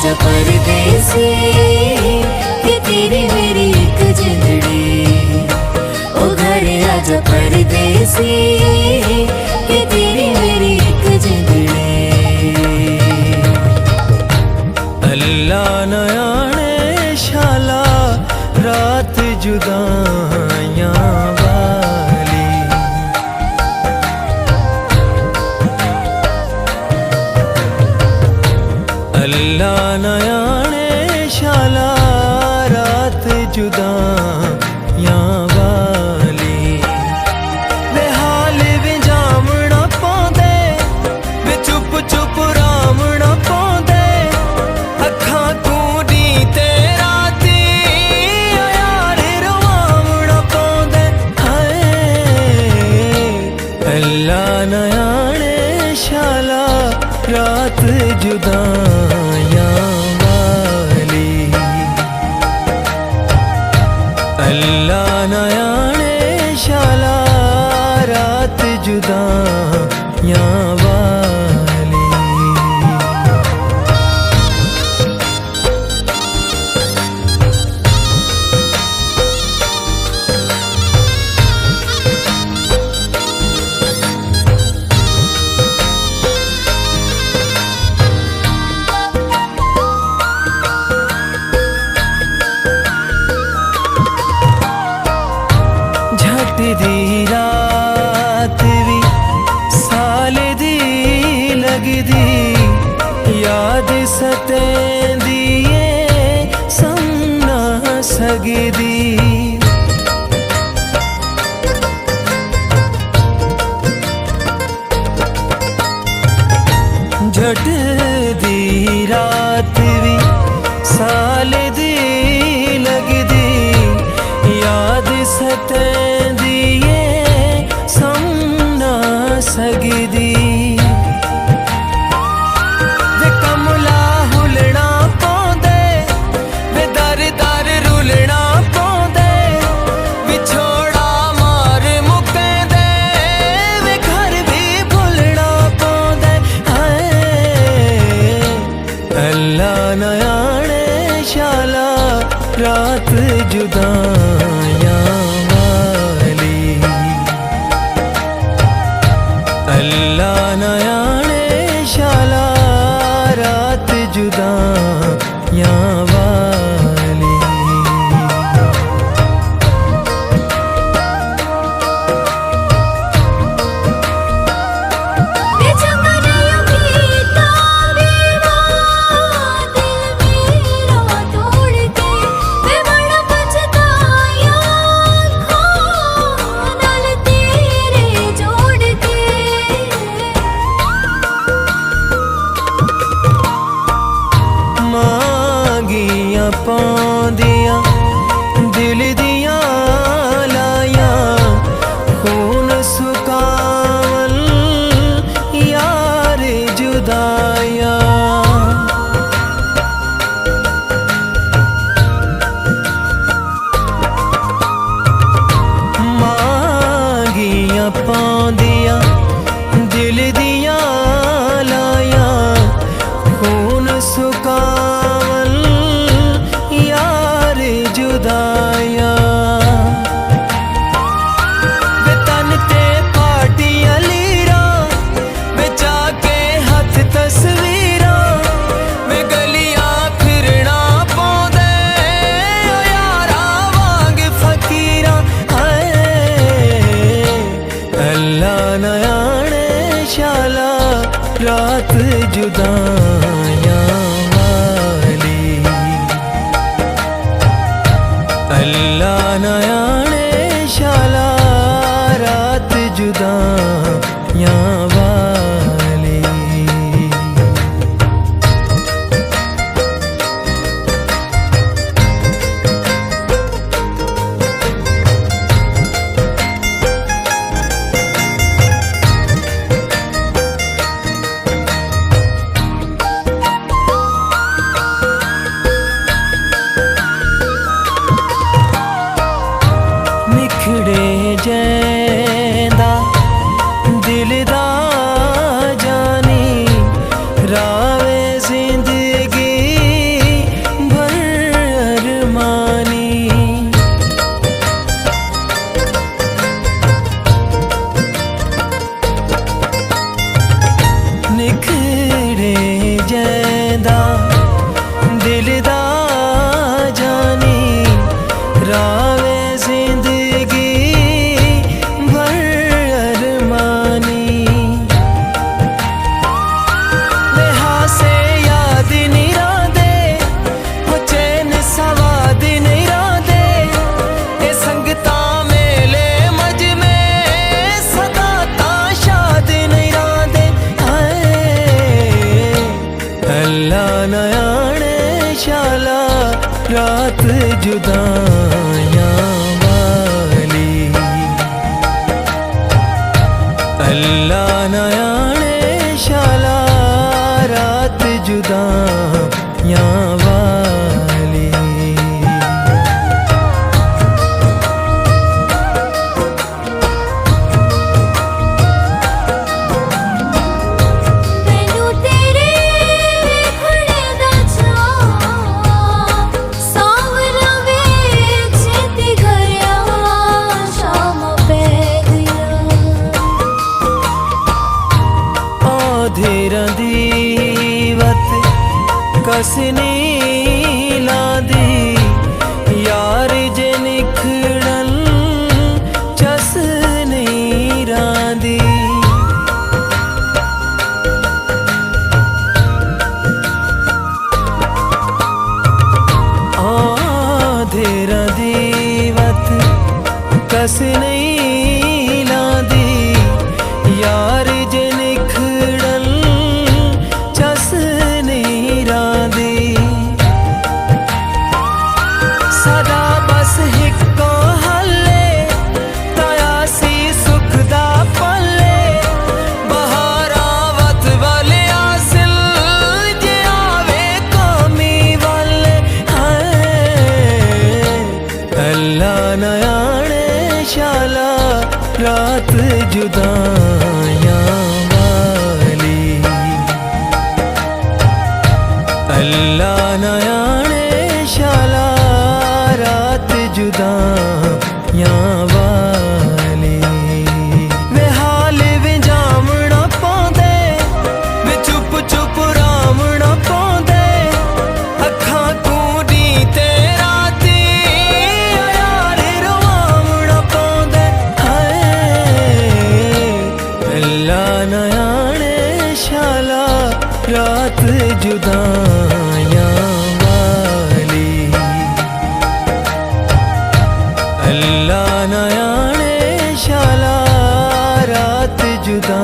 आजा परदेसी, ये तेरी मेरी एक जिंदड़ी। ओ घर आजा परदेसी, ये तेरी मेरी एक जिंदड़ी। अल्लाह न जाने शाला रात जुदाइयां वाली। अल्लाह न जाने शाला रात जुदाइयां वाली। वे हाल भी जामना पांदे, वे चुप चुप रामना पांदे। अखां कूडी ते राती यार रवामना पांदे। हाय अल्लाह न जाने शाला रात जुदाइयां वाली। अल्लाह न जाने शाला रात जुदाइयां वाली। झट दी रात भी साल दी लगदी, याद सतेंदी ए समना सकदी। झट दी रात भी साल दी लगदी, याद सतेंदी ए समना सकदी। वे कमला हुलना पौंदे, वे दर दर रुलना पौंदे। विछोड़ा मार मुकेंदे, वे घर भी भुलना पौंदे। हाय अल्लाह न जाने शाला रात जुदाइयां वाली। अल्लाह न जाने शाला रात जुदाइयां वाली। मांगियां पांदियां दिल दियां लायां, खून सुकावल यार जुदाइयां। मांगियां पांदियां दिल दियां लायां, खून सुकावल यार जुदाइयां। वे तन ते पाटियां लीरां, वे जाके हथ तस्वीरां। वे गलियां फिरना पौंदे, ओ यारा वांग फकीरां। हाय अल्लाह न जाने शाला रात जुदाइयां वाली। अल्लाह न जाने शाला रात जुदाइयां वाली। जुदाइयां वाली। अल्लाह ना जाने शाला रात जुदाइयां वाली। ਮੈਨੂੰ ਤੇਰੇ ਵੇਖਣੇ ਦਾ ਚਾਅ ਸਾਵਰਾ ਵੇ ਛੇਤੀ ਘਰਿਆ ਸ਼ਾਮ ਪੈ ਗਿਆ। औधेरां दी वत कसनी लादी यार जे निखड़न चस नहीं रांदी। औधेरां दी वत कस नहीं लादी यार जे निखड़न चस नहीं रांदी। सदा बस हिक्को हल्ले तयासी सुख दा पल्ले बहारा वत वाले आसिल जे आवे कौमी वाले। हाय अल्लाह ना जाने शाला रात जुदाइयां वाली। अल्लाह ना जाने शाला रात जुदाइयां वाली। वे हाल वे जामना पौंदे वे चुप चुप रामना पौंदे अखां कूडी ते राती यार रवामना पौंदे। हाय अल्लाह ना जाने शाला रात जुदाइयां वाली। अल्लाह ना जाने शाला रात जुदा